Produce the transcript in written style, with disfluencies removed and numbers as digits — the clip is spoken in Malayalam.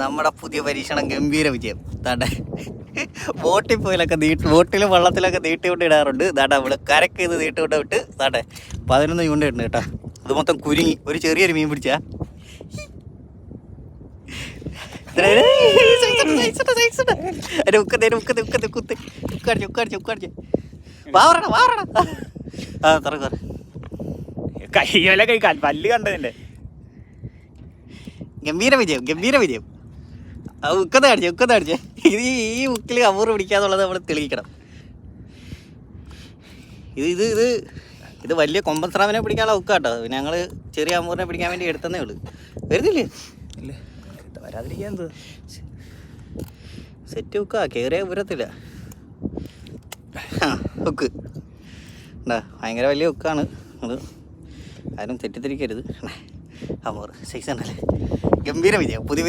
നമ്മുടെ പുതിയ പരീക്ഷണം ഗംഭീര വിജയം. താണ്ടെ ബോട്ടിൽ പോയിലൊക്കെ ബോട്ടിലും വെള്ളത്തിലൊക്കെ നീട്ടിക്കൊണ്ട് ഇടാറുണ്ട്. താണ്ടെ നമ്മൾ കരക്ക് ഇത് നീട്ടിക്കൊണ്ട് വിട്ട് താണ്ടെ 11 ചൂണ്ട ഉണ്ട് കേട്ടോ. അത് മൊത്തം കുരുങ്ങി. ഒരു ചെറിയൊരു മീൻ പിടിച്ചാ കയ്യോല കഴിക്കാൻ പല്ല് കണ്ടതിന്റെ ഗംഭീര വിജയം, ഗംഭീര വിജയം. ഉക്കത്ത് കാണിച്ചേ. ഇത് ഈ ഉക്കിൽ അമൂറ് പിടിക്കാന്നുള്ളത് നമ്മൾ തെളിയിക്കണം. ഇത് വലിയ കൊമ്പൻ സ്രാവിനെ പിടിക്കാനുള്ള ഉക്കാട്ടോ. പിന്നെ ഞങ്ങൾ ചെറിയ അമൂറിനെ പിടിക്കാൻ വേണ്ടി എടുത്തന്നേ ഉള്ളൂ. വരുന്നില്ലേ? ഇല്ല, വരാതിരിക്കാൻ എന്ത് സെറ്റ് ഉക്കാ, കയറിയാൽ ഉരത്തില്ല. ഉക്ക് ഭയങ്കര വലിയ ഉക്കാണ്. അത് ആരും തെറ്റിദ്ധരിക്കരുത്. അമൂറ് സൈസ് ഉണ്ടല്ലേ. ഗംഭീര വിജയം. പുതിയ